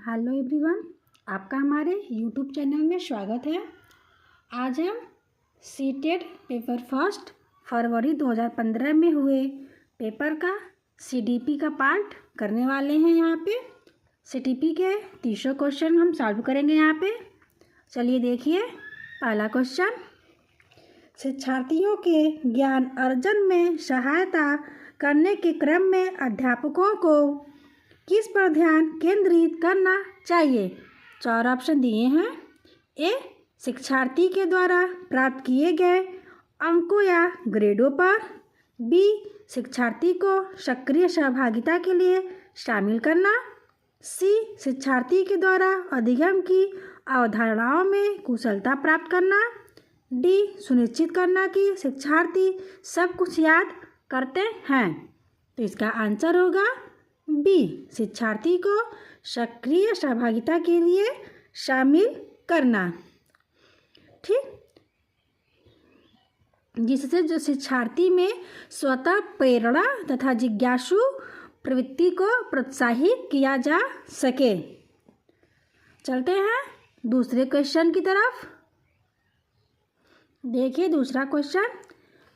Hello everyone, आपका हमारे YouTube channel में स्वागत है। आज हम सीटेट पेपर फर्स्ट फरवरी 2015 में हुए पेपर का सीडीपी का पार्ट करने वाले हैं। यहाँ पे सीडीपी के 300 क्वेश्चन हम सॉल्व करेंगे। यहाँ पे चलिए देखिए। पहला क्वेश्चन, शिक्षार्थियों के ज्ञान अर्जन में सहायता करने के क्रम में अध्यापकों को किस पर ध्यान केंद्रित करना चाहिए? 4 ऑप्शन दिए हैं। ए, शिक्षार्थी के द्वारा प्राप्त किए गए अंकों या ग्रेडों पर। बी, शिक्षार्थी को सक्रिय सहभागिता के लिए शामिल करना। सी, शिक्षार्थी के द्वारा अधिगम की अवधारणाओं में कुशलता प्राप्त करना। डी, सुनिश्चित करना कि शिक्षार्थी सब कुछ याद करते हैं। तो इसका आंसर होगा बी, शिक्षार्थी को सक्रिय सहभागिता के लिए शामिल करना। ठीक, जिससे जो शिक्षार्थी में स्वतः प्रेरणा तथा जिज्ञासु प्रवृत्ति को प्रोत्साहित किया जा सके। चलते हैं दूसरे क्वेश्चन की तरफ। देखिए दूसरा क्वेश्चन,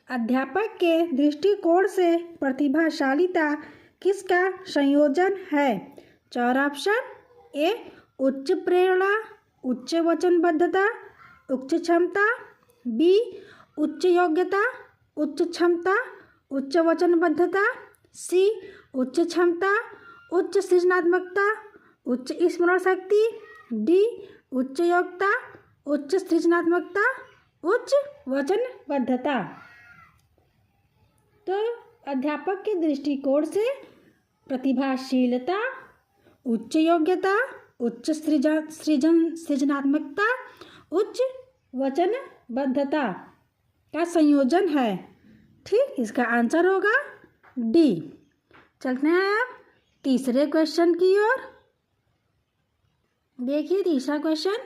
अध्यापक के दृष्टिकोण से प्रतिभाशालीता किसका संयोजन है? 4 ऑप्शन। ए, उच्च प्रेरणा, उच्च वचनबद्धता, उच्च क्षमता। बी, उच्च योग्यता, उच्च क्षमता, उच्च वचनबद्धता। सी, उच्च क्षमता, उच्च सृजनात्मकता, उच्च स्मरण शक्ति। डी, उच्च योग्यता, उच्च सृजनात्मकता, उच्च वचनबद्धता। तो अध्यापक के दृष्टिकोण से प्रतिभाशीलता, उच्च योग्यता, उच्च सृजनात्मकता, उच्च वचनबद्धता का संयोजन है। ठीक, इसका आंसर होगा डी। चलते हैं अब तीसरे क्वेश्चन की ओर। देखिए तीसरा क्वेश्चन,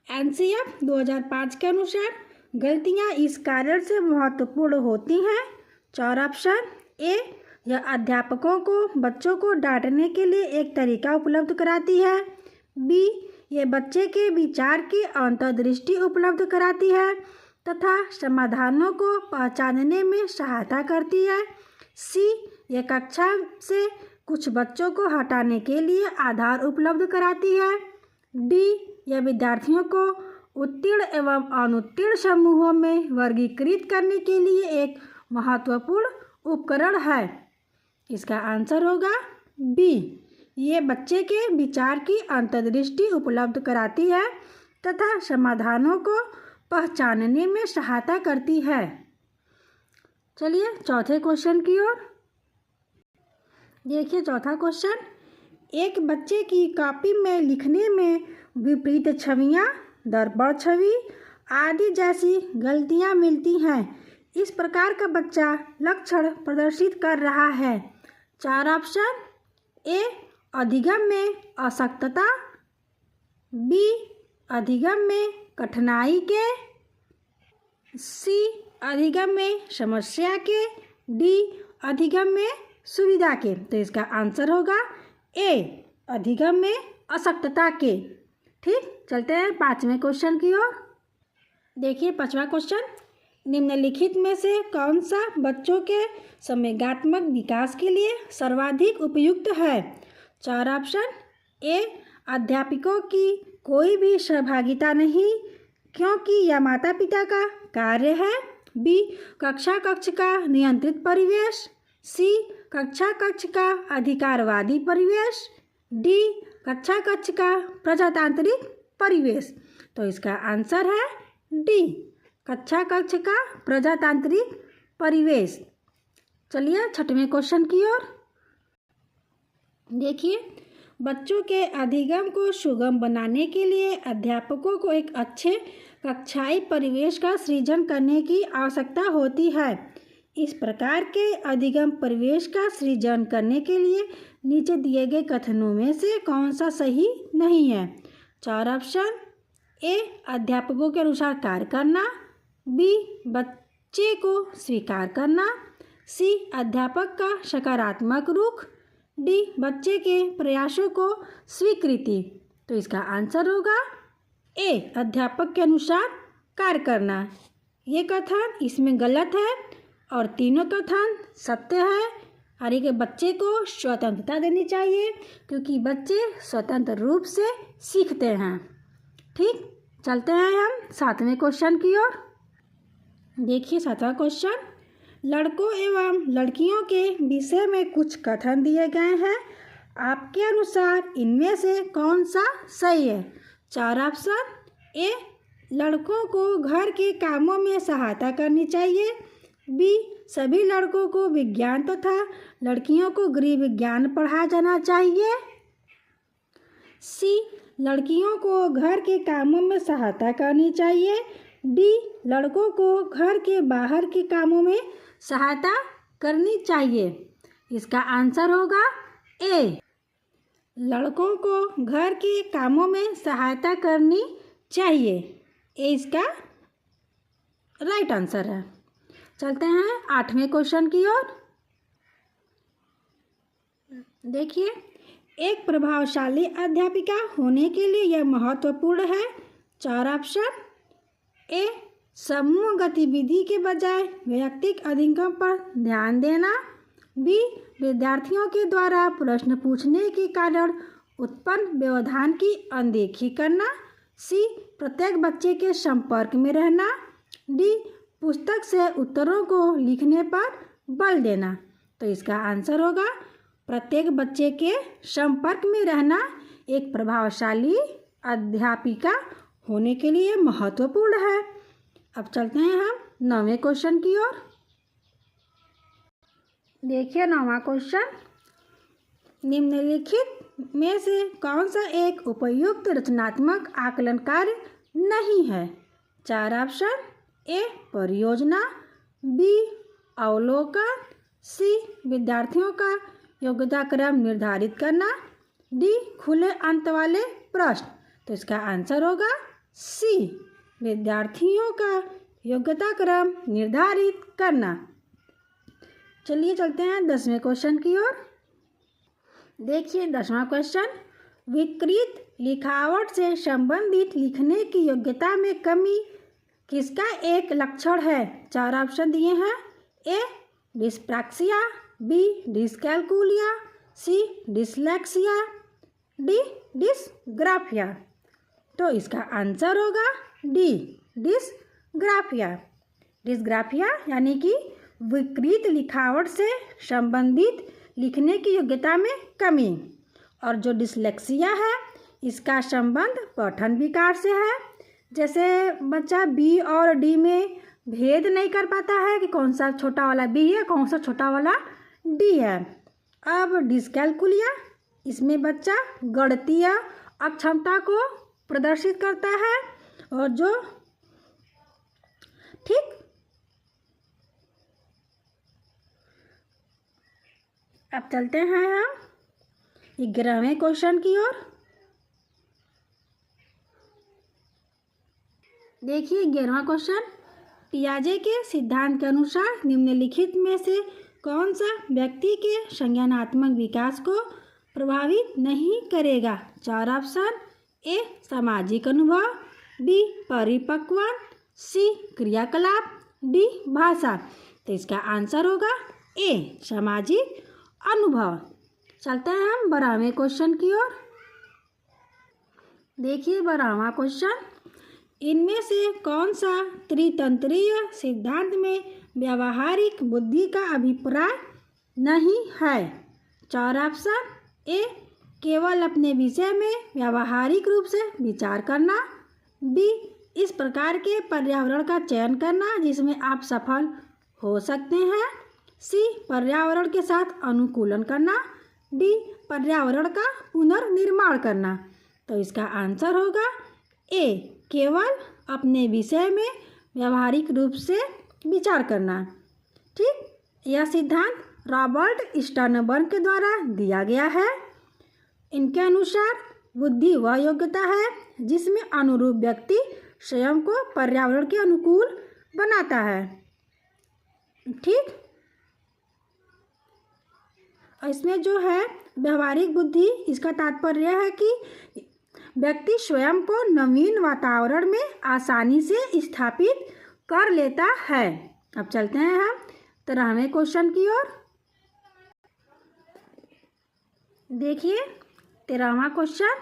एनसीएफ 2005 के अनुसार गलतियां इस कारण से महत्वपूर्ण होती हैं। 4 ऑप्शन। ए, यह अध्यापकों को बच्चों को डांटने के लिए एक तरीका उपलब्ध कराती है। बी, यह बच्चे के विचार की अंतर्दृष्टि उपलब्ध कराती है तथा समाधानों को पहचानने में सहायता करती है। सी, यह कक्षा से कुछ बच्चों को हटाने के लिए आधार उपलब्ध कराती है। डी, यह विद्यार्थियों को उत्तीर्ण एवं अनुत्तीर्ण समूहों में वर्गीकृत करने के लिए एक महत्वपूर्ण उपकरण है। इसका आंसर होगा बी, ये बच्चे के विचार की अंतर्दृष्टि उपलब्ध कराती है तथा समाधानों को पहचानने में सहायता करती है। चलिए चौथे क्वेश्चन की ओर। देखिए चौथा क्वेश्चन, एक बच्चे की कॉपी में लिखने में विपरीत छवियां, दर्पण छवि आदि जैसी गलतियां मिलती हैं। इस प्रकार का बच्चा लक्षण प्रदर्शित कर रहा है। 4 ऑप्शन। ए, अधिगम में असक्तता। बी, अधिगम में कठिनाई के। सी, अधिगम में समस्या के। डी, अधिगम में सुविधा के। तो इसका आंसर होगा ए, अधिगम में असक्तता के। ठीक, चलते हैं 5वें क्वेश्चन की ओर। देखिए 5वां क्वेश्चन, निम्नलिखित में से कौन सा बच्चों के संवेगात्मक विकास के लिए सर्वाधिक उपयुक्त है? 4 ऑप्शन। ए, अध्यापकों की कोई भी सहभागिता नहीं क्योंकि यह माता पिता का कार्य है। बी, कक्ष का नियंत्रित परिवेश। सी, कक्ष का अधिकारवादी परिवेश। डी, कक्ष का प्रजातांत्रिक परिवेश। तो इसका आंसर है डी, कक्ष का प्रजातांत्रिक परिवेश। चलिए 6वें क्वेश्चन की ओर। देखिए, बच्चों के अधिगम को सुगम बनाने के लिए अध्यापकों को एक अच्छे कक्षाई परिवेश का सृजन करने की आवश्यकता होती है। इस प्रकार के अधिगम परिवेश का सृजन करने के लिए नीचे दिए गए कथनों में से कौन सा सही नहीं है? 4 ऑप्शन। ए, अध्यापकों के अनुसार कार्य करना। बी, बच्चे को स्वीकार करना। सी, अध्यापक का सकारात्मक रुख। डी, बच्चे के प्रयासों को स्वीकृति। तो इसका आंसर होगा ए, अध्यापक के अनुसार कार्य करना। ये कथन इसमें गलत है और तीनों कथन सत्य है। और एक बच्चे को स्वतंत्रता देनी चाहिए क्योंकि बच्चे स्वतंत्र रूप से सीखते हैं। ठीक, चलते हैं हम 7वें क्वेश्चन की ओर। देखिए 7वां क्वेश्चन, लड़कों एवं लड़कियों के विषय में कुछ कथन दिए गए हैं। आपके अनुसार इनमें से कौन सा सही है? 4 ऑप्शन। ए, लड़कों को घर के कामों में सहायता करनी चाहिए। बी, सभी लड़कों को विज्ञान तथा लड़कियों को गृह विज्ञान पढ़ाया जाना चाहिए। सी, लड़कियों को घर के कामों में सहायता करनी चाहिए। डी, लड़कों को घर के बाहर के कामों में सहायता करनी चाहिए। इसका आंसर होगा ए, लड़कों को घर के कामों में सहायता करनी चाहिए। ए इसका राइट आंसर है। चलते हैं 8वें क्वेश्चन की ओर। देखिए, एक प्रभावशाली अध्यापिका होने के लिए यह महत्वपूर्ण है। 4 ऑप्शन। ए, समूह गतिविधि के बजाय वैयक्तिक अधिगम पर ध्यान देना। बी, विद्यार्थियों के द्वारा प्रश्न पूछने के कारण उत्पन्न व्यवधान की अनदेखी करना। सी, प्रत्येक बच्चे के संपर्क में रहना। डी, पुस्तक से उत्तरों को लिखने पर बल देना। तो इसका आंसर होगा प्रत्येक बच्चे के संपर्क में रहना एक प्रभावशाली अध्यापिका होने के लिए महत्वपूर्ण है। अब चलते हैं हम 9वें क्वेश्चन की ओर। देखिए 9वां क्वेश्चन, निम्नलिखित में से कौन सा एक उपयुक्त रचनात्मक आकलन कार्य नहीं है? 4 ऑप्शन। ए, परियोजना। बी, अवलोकन। सी, विद्यार्थियों का योग्यता क्रम निर्धारित करना। डी, खुले अंत वाले प्रश्न। तो इसका आंसर होगा सी, विद्यार्थियों का योग्यता क्रम निर्धारित करना। चलिए चलते हैं 10वें क्वेश्चन की ओर। देखिए 10वां क्वेश्चन, विकृत लिखावट से संबंधित लिखने की योग्यता में कमी किसका एक लक्षण है? 4 ऑप्शन दिए हैं। A, dyspraxia. B, dyscalculia. C, dyslexia. D, dysgraphia. तो इसका आंसर होगा डी, डिसग्राफिया। डिसग्राफिया यानी कि विकृत लिखावट से संबंधित लिखने की योग्यता में कमी। और जो डिसलेक्सिया है इसका संबंध पठन विकार से है। जैसे बच्चा बी और डी में भेद नहीं कर पाता है कि कौन सा छोटा वाला बी है कौन सा छोटा वाला डी है। अब डिस्कैलकुलिया, इसमें बच्चा गणितीय अक्षमता को प्रदर्शित करता है। और जो ठीक अब चलते हैं हम 11वें क्वेश्चन की ओर। देखिए 11वां क्वेश्चन, पियाजे के सिद्धांत के अनुसार निम्नलिखित में से कौन सा व्यक्ति के संज्ञानात्मक विकास को प्रभावित नहीं करेगा? 4 ऑप्शन। ए, सामाजिक अनुभव। बी, परिपक्वन। सी, क्रियाकलाप। डी, भाषा। तो इसका आंसर होगा ए, सामाजिक अनुभव। चलते हैं हम 12वें क्वेश्चन की ओर। देखिए 12वां क्वेश्चन, इनमें से कौन सा त्रितंत्रीय सिद्धांत में व्यावहारिक बुद्धि का अभिप्राय नहीं है? 4 ऑप्शन। ए, केवल अपने विषय में व्यावहारिक रूप से विचार करना। बी, इस प्रकार के पर्यावरण का चयन करना जिसमें आप सफल हो सकते हैं। सी, पर्यावरण के साथ अनुकूलन करना। डी, पर्यावरण का पुनर्निर्माण करना। तो इसका आंसर होगा ए, केवल अपने विषय में व्यावहारिक रूप से विचार करना। ठीक, यह सिद्धांत रॉबर्ट स्टर्नबर्ग के द्वारा दिया गया है। इनके अनुसार बुद्धि वह योग्यता है जिसमें अनुरूप व्यक्ति स्वयं को पर्यावरण के अनुकूल बनाता है। ठीक, इसमें जो है व्यावहारिक बुद्धि, इसका तात्पर्य है कि व्यक्ति स्वयं को नवीन वातावरण में आसानी से स्थापित कर लेता है। अब चलते हैं हम 13वें क्वेश्चन की ओर। देखिए 13वां क्वेश्चन,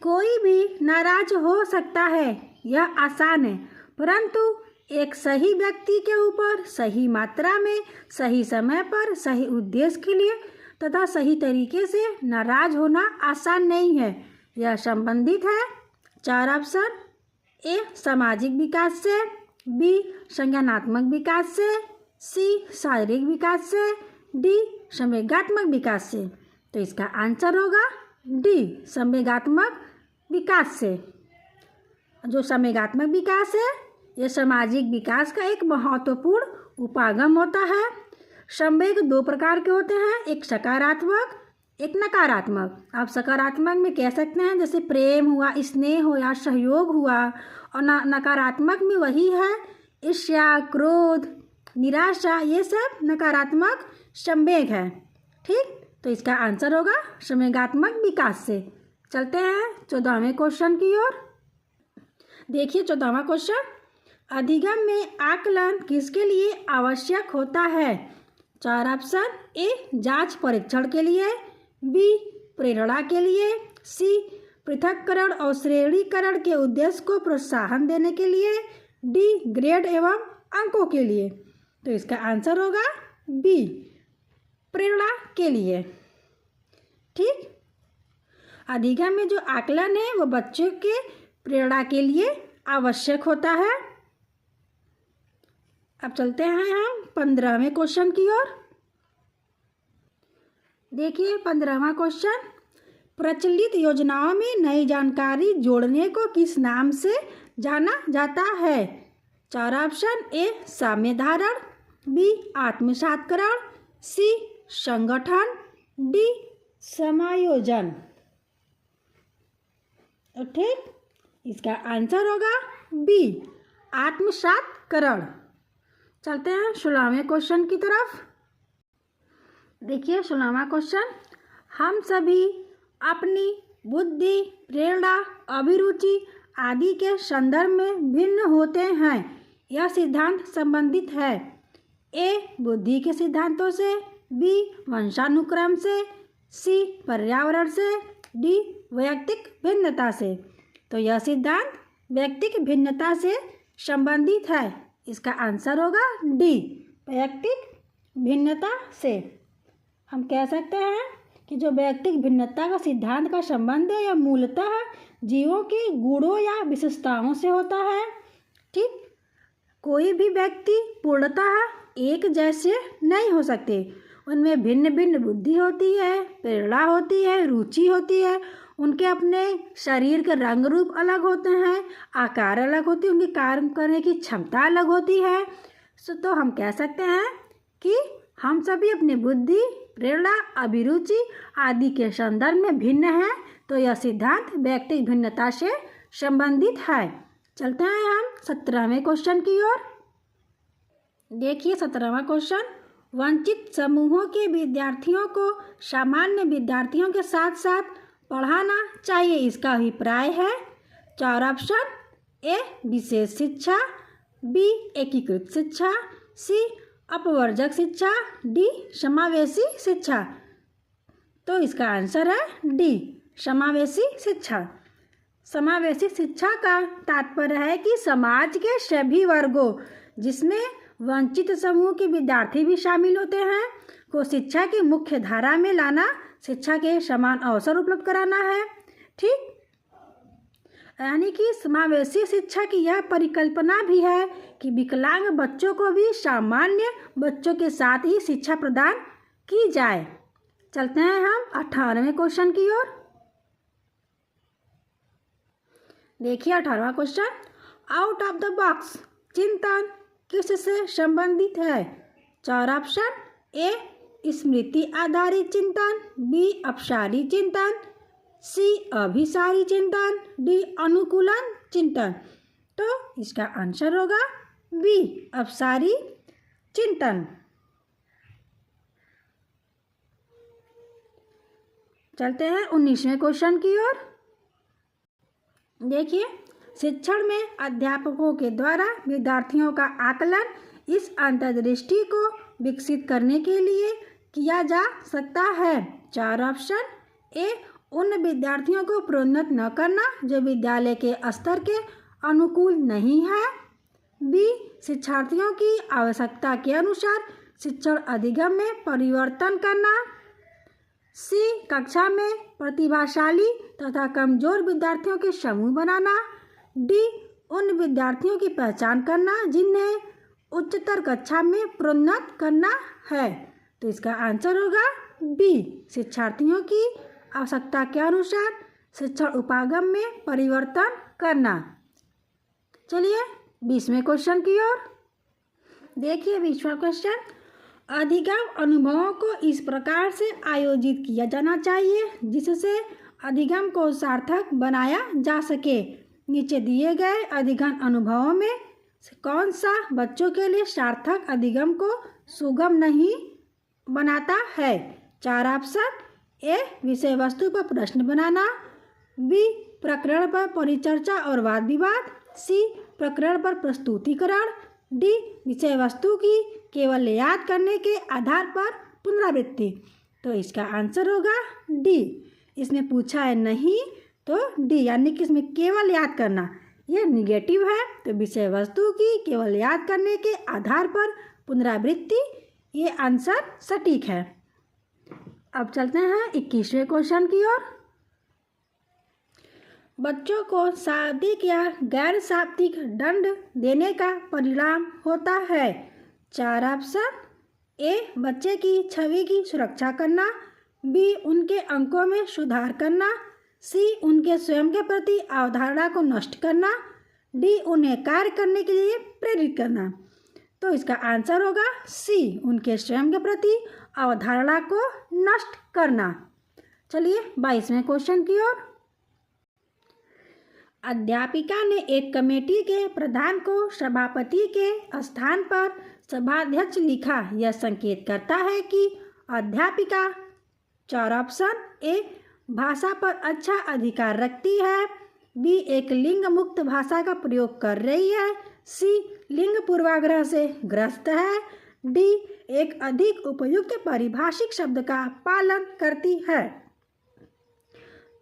कोई भी नाराज हो सकता है, यह आसान है, परंतु एक सही व्यक्ति के ऊपर सही मात्रा में, सही समय पर, सही उद्देश्य के लिए तथा सही तरीके से नाराज होना आसान नहीं है। यह संबंधित है 4 ऑप्शन, ए सामाजिक विकास से, बी संज्ञानात्मक विकास से, सी शारीरिक विकास से, डी संवेगात्मक विकास से। तो इसका आंसर होगा डी संवेगात्मक विकास से। जो संवेगात्मक विकास है यह सामाजिक विकास का एक महत्वपूर्ण उपागम होता है। संवेग 2 प्रकार के होते हैं, एक सकारात्मक, एक नकारात्मक। आप सकारात्मक में कह सकते हैं जैसे प्रेम हुआ, स्नेह हुआ, सहयोग हुआ, और नकारात्मक में वही है ईर्ष्या, क्रोध, निराशा, ये सब नकारात्मक संवेग है। ठीक, तो इसका आंसर होगा संवेगात्मक विकास से। चलते हैं 14वें क्वेश्चन की ओर। देखिए 14वां क्वेश्चन, अधिगम में आकलन किसके लिए आवश्यक होता है? 4 ऑप्शन, ए जांच परीक्षण के लिए, बी प्रेरणा के लिए, सी पृथक्करण और श्रेणीकरण के उद्देश्य को प्रोत्साहन देने के लिए, डी ग्रेड एवं अंकों के लिए। तो इसका आंसर होगा बी प्रेरणा के लिए। ठीक, अधिगम में जो आकलन है वो बच्चों के प्रेरणा के लिए आवश्यक होता है। अब चलते हैं हम 15वें क्वेश्चन की ओर। देखिए 15वां क्वेश्चन, प्रचलित योजनाओं में नई जानकारी जोड़ने को किस नाम से जाना जाता है? 4 ऑप्शन, ए साम्य धारण, बी आत्मसात्करण, सी संगठन, डी समायोजन। ठीक, इसका आंसर होगा बी आत्मसात्करण। चलते हैं 16वें क्वेश्चन की तरफ। देखिए 16वां क्वेश्चन, हम सभी अपनी बुद्धि, प्रेरणा, अभिरुचि आदि के संदर्भ में भिन्न होते हैं। यह सिद्धांत संबंधित है ए बुद्धि के सिद्धांतों से, बी वंशानुक्रम से, सी पर्यावरण से, डी वैयक्तिक भिन्नता से। तो यह सिद्धांत वैयक्तिक भिन्नता से संबंधित है। इसका आंसर होगा डी वैयक्तिक भिन्नता से। हम कह सकते हैं कि जो वैयक्तिक भिन्नता का सिद्धांत का संबंध है यह मूलतः जीवों के गुणों या विशेषताओं से होता है। ठीक, कोई भी व्यक्ति पूर्णतः एक जैसे नहीं हो सकते, उनमें भिन्न भिन्न बुद्धि होती है, प्रेरणा होती है, रुचि होती है, उनके अपने शरीर के रंग रूप अलग होते हैं, आकार अलग होती है, उनकी कार्य करने की क्षमता अलग होती है। तो हम कह सकते हैं कि हम सभी अपनी बुद्धि, प्रेरणा, अभिरुचि आदि के संदर्भ में भिन्न हैं। तो यह सिद्धांत व्यक्तिक भिन्नता से संबंधित है। चलते हैं हम 17वें क्वेश्चन की ओर। देखिए 17वां क्वेश्चन, वंचित समूहों के विद्यार्थियों को सामान्य विद्यार्थियों के साथ साथ पढ़ाना चाहिए, इसका अभिप्राय है। 4 ऑप्शन, ए विशेष शिक्षा, बी एकीकृत शिक्षा, सी अपवर्जक शिक्षा, डी समावेशी शिक्षा। तो इसका आंसर है डी समावेशी शिक्षा। समावेशी शिक्षा का तात्पर्य है कि समाज के सभी वर्गों, जिसमें वंचित समूह के विद्यार्थी भी शामिल होते हैं, को शिक्षा की मुख्य धारा में लाना, शिक्षा के समान अवसर उपलब्ध कराना है। ठीक, यानी कि समावेशी शिक्षा की यह परिकल्पना भी है कि विकलांग बच्चों को भी सामान्य बच्चों के साथ ही शिक्षा प्रदान की जाए। चलते हैं हम 18वें क्वेश्चन की ओर। देखिए 18वां question, out of the box चिंतन किससे संबंधित है? 4 ऑप्शन, ए स्मृति आधारित चिंतन, बी अपसारी चिंतन, सी अभिसारी चिंतन, डी अनुकूलन चिंतन। तो इसका आंसर होगा बी अपसारी चिंतन। चलते हैं 19वें क्वेश्चन की ओर। देखिए, शिक्षण में अध्यापकों के द्वारा विद्यार्थियों का आकलन इस अंतर्दृष्टि को विकसित करने के लिए किया जा सकता है। 4 ऑप्शन। ए, उन विद्यार्थियों को प्रोन्नत न करना जो विद्यालय के स्तर के अनुकूल नहीं है। बी, शिक्षार्थियों की आवश्यकता के अनुसार शिक्षण अधिगम में परिवर्तन करना। सी, कक्षा में प्रतिभाशाली तथा कमजोर विद्यार्थियों के समूह बनाना। डी, उन विद्यार्थियों की पहचान करना जिन्हें उच्चतर कक्षा में प्रोन्नत करना है। तो इसका आंसर होगा बी, शिक्षार्थियों की आवश्यकता के अनुसार शिक्षण उपागम में परिवर्तन करना। चलिए 20वें क्वेश्चन की ओर देखिए। 20वां क्वेश्चन, अधिगम अनुभवों को इस प्रकार से आयोजित किया जाना चाहिए जिससे अधिगम को सार्थक बनाया जा सके। नीचे दिए गए अधिगम अनुभवों में कौन सा बच्चों के लिए सार्थक अधिगम को सुगम नहीं बनाता है? 4 ऑप्शन। ए, विषय वस्तु पर प्रश्न बनाना। बी, प्रकरण पर परिचर्चा और वाद विवाद। सी, प्रकरण पर प्रस्तुतिकरण। डी, विषय वस्तु की केवल याद करने के आधार पर पुनरावृत्ति। तो इसका आंसर होगा डी। इसमें पूछा है नहीं तो डी, यानी कि इसमें केवल याद करना ये निगेटिव है। तो विषय वस्तु की केवल याद करने के आधार पर पुनरावृत्ति ये आंसर सटीक है। अब चलते हैं 21वें क्वेश्चन की ओर। बच्चों को शाब्दिक या गैर शाब्दिक दंड देने का परिणाम होता है। 4 ऑप्शन। ए, बच्चे की छवि की सुरक्षा करना। बी, उनके अंकों में सुधार करना। सी, उनके स्वयं के प्रति अवधारणा को नष्ट करना। डी, उन्हें कार्य करने के लिए प्रेरित करना। तो इसका आंसर होगा सी, उनके स्वयं के प्रति अवधारणा को नष्ट करना। चलिए 22वें क्वेश्चन की ओर। अध्यापिका ने एक कमेटी के प्रधान को सभापति के स्थान पर सभाध्यक्ष लिखा। यह संकेत करता है कि अध्यापिका 4 ऑप्शन। ए, भाषा पर अच्छा अधिकार रखती है। बी, एक लिंग मुक्त भाषा का प्रयोग कर रही है। सी, लिंग पूर्वाग्रह से ग्रस्त है। डी, एक अधिक उपयुक्त पारिभाषिक शब्द का पालन करती है।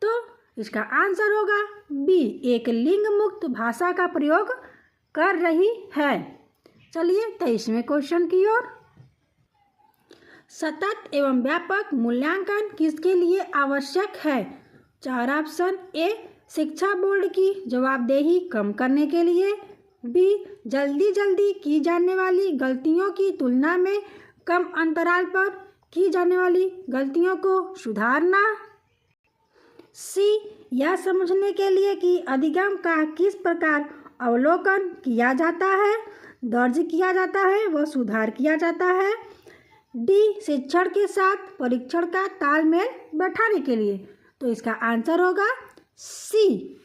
तो इसका आंसर होगा बी, एक लिंग मुक्त भाषा का प्रयोग कर रही है। चलिए 23वें क्वेश्चन की ओर। सतत एवं व्यापक मूल्यांकन किसके लिए आवश्यक है? 4 ऑप्शन। ए, शिक्षा बोर्ड की जवाबदेही कम करने के लिए। बी, जल्दी की जाने वाली गलतियों की तुलना में कम अंतराल पर की जाने वाली गलतियों को सुधारना। सी, यह समझने के लिए कि अधिगम का किस प्रकार अवलोकन किया जाता है, दर्ज किया जाता है व सुधार किया जाता है। डी, शिक्षण के साथ परीक्षण का तालमेल बैठाने के लिए। तो इसका आंसर होगा सी,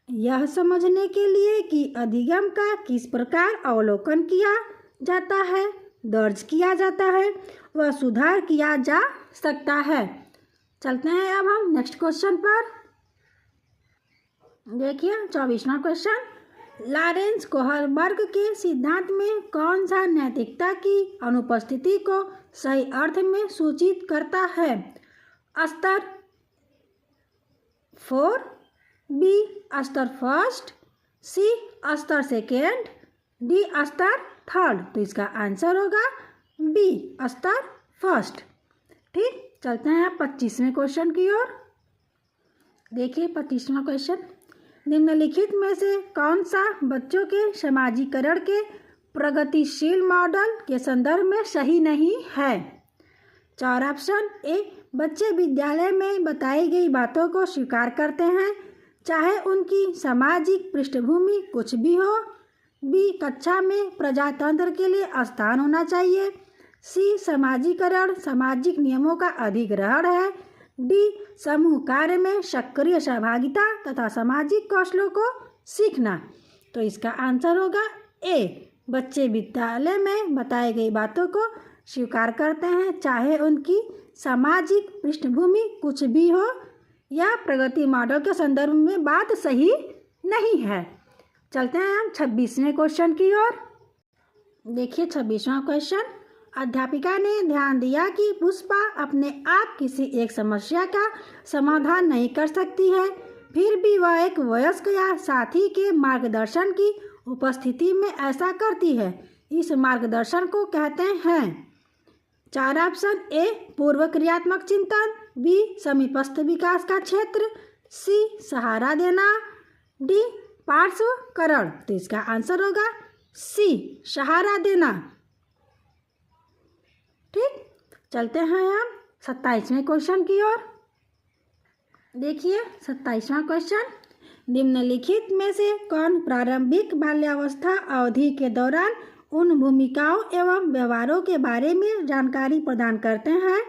यह समझने के लिए कि अधिगम का किस प्रकार अवलोकन किया जाता है, दर्ज किया जाता है व सुधार किया जा सकता है। चलते हैं अब हम नेक्स्ट क्वेश्चन पर। देखिए 24वां क्वेश्चन। लॉरेंस कोहलबर्ग के सिद्धांत में कौन सा नैतिकता की अनुपस्थिति को सही अर्थ में सूचित करता है? स्तर 4। बी, स्तर फर्स्ट। सी, स्तर सेकेंड। डी, स्तर थर्ड। तो इसका आंसर होगा बी, स्तर फर्स्ट। ठीक, चलते हैं 25वें क्वेश्चन की ओर। देखिए 25वां क्वेश्चन। निम्नलिखित में से कौन सा बच्चों के समाजीकरण के प्रगतिशील मॉडल के संदर्भ में सही नहीं है? 4 ऑप्शन। ए, बच्चे विद्यालय में बताई गई बातों को स्वीकार करते हैं चाहे उनकी सामाजिक पृष्ठभूमि कुछ भी हो। बी, कक्षा में प्रजातंत्र के लिए स्थान होना चाहिए। सी, समाजीकरण सामाजिक नियमों का अधिग्रहण है। डी, समूह कार्य में सक्रिय सहभागिता तथा सामाजिक कौशलों को सीखना। तो इसका आंसर होगा ए, बच्चे विद्यालय में बताई गई बातों को स्वीकार करते हैं चाहे उनकी सामाजिक पृष्ठभूमि कुछ भी हो। यह प्रगति मॉडल के संदर्भ में बात सही नहीं है। चलते हैं हम 26वें क्वेश्चन की ओर। देखिए 26वां क्वेश्चन। अध्यापिका ने ध्यान दिया कि पुष्पा अपने आप किसी एक समस्या का समाधान नहीं कर सकती है, फिर भी वह एक वयस्क या साथी के मार्गदर्शन की उपस्थिति में ऐसा करती है। इस मार्गदर्शन को कहते हैं। 4 ऑप्शन। ए पूर्व क्रियात्मक चिंतन, बी समीपस्थ विकास का क्षेत्र, सी सहारा देना, डी पार्श्वकरण। तो इसका आंसर होगा सी सहारा देना। ठीक, चलते हैं हम 27वें क्वेश्चन की ओर। देखिए 27वां क्वेश्चन। निम्नलिखित में से कौन प्रारंभिक बाल्यावस्था अवधि के दौरान उन भूमिकाओं एवं व्यवहारों के बारे में जानकारी प्रदान करते हैं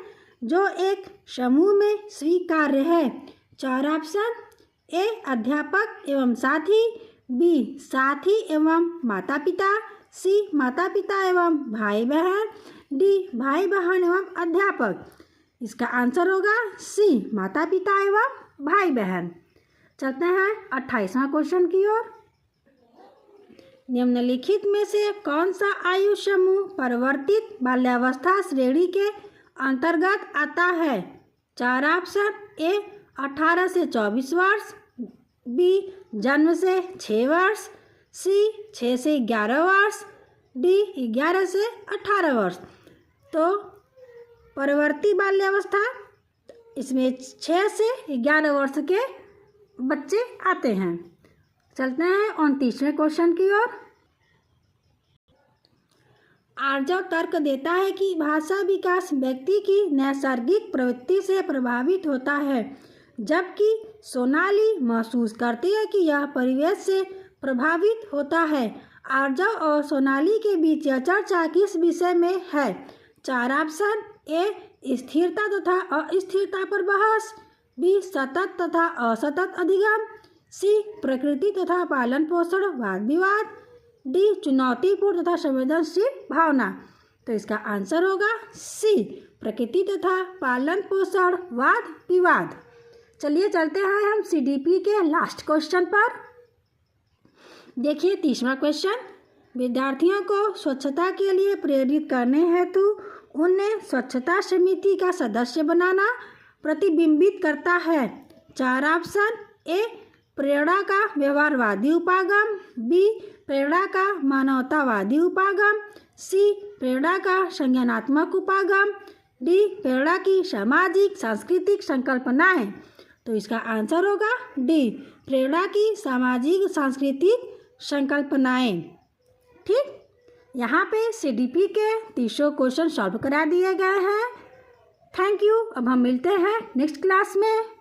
जो एक समूह में स्वीकार्य है। 4 ऑप्शन। ए अध्यापक एवं साथी, बी साथी एवं माता पिता, सी माता पिता एवं भाई बहन, डी भाई बहन एवं अध्यापक। इसका आंसर होगा सी माता पिता एवं भाई बहन। चलते हैं 28वां क्वेश्चन की ओर। निम्नलिखित में से कौन सा आयु समूह परिवर्तित बाल्यावस्था श्रेणी के अंतर्गत आता है। 4 ऑप्शन। ए 18 से 24 वर्ष, बी जन्म से 6 वर्ष, सी 6 से 11 वर्ष, डी 11 से 18 वर्ष। तो परिवर्ती बाल्यावस्था इसमें 6 से 11 वर्ष के बच्चे आते हैं। चलते हैं 29वें क्वेश्चन की ओर। आर्जव तर्क देता है कि भाषा विकास व्यक्ति की नैसर्गिक प्रवृत्ति से प्रभावित होता है, जबकि सोनाली महसूस करती है कि यह परिवेश से प्रभावित होता है। आर्जव और सोनाली के बीच यह चर्चा किस विषय में है। 4 ऑप्शन। ए स्थिरता तथा अस्थिरता पर बहस, बी सतत तथा असतत अधिगम, सी प्रकृति तथा पालन पोषण वाद विवाद, डी चुनौतीपूर्ण तथा संवेदनशील भावना। तो इसका आंसर होगा सी प्रकृति तथा पालन पोषण वाद विवाद। चलिए चलते हैं हम CDP के लास्ट क्वेश्चन पर। देखिए 30वां क्वेश्चन। विद्यार्थियों को स्वच्छता के लिए प्रेरित करने हेतु उन्हें स्वच्छता समिति का सदस्य बनाना प्रतिबिंबित करता है। 4 ऑप्शन। ए प्रेरणा का व्यवहारवादी उपागम, बी प्रेरणा का मानवतावादी उपागम, सी प्रेरणा का संज्ञानात्मक उपागम, डी प्रेरणा की सामाजिक सांस्कृतिक संकल्पनाएं। तो इसका आंसर होगा डी प्रेरणा की सामाजिक सांस्कृतिक संकल्पनाएं। ठीक, यहाँ पे CDP के 300 क्वेश्चन सॉल्व करा दिए गए हैं। Thank you. अब हम मिलते हैं नेक्स्ट क्लास में।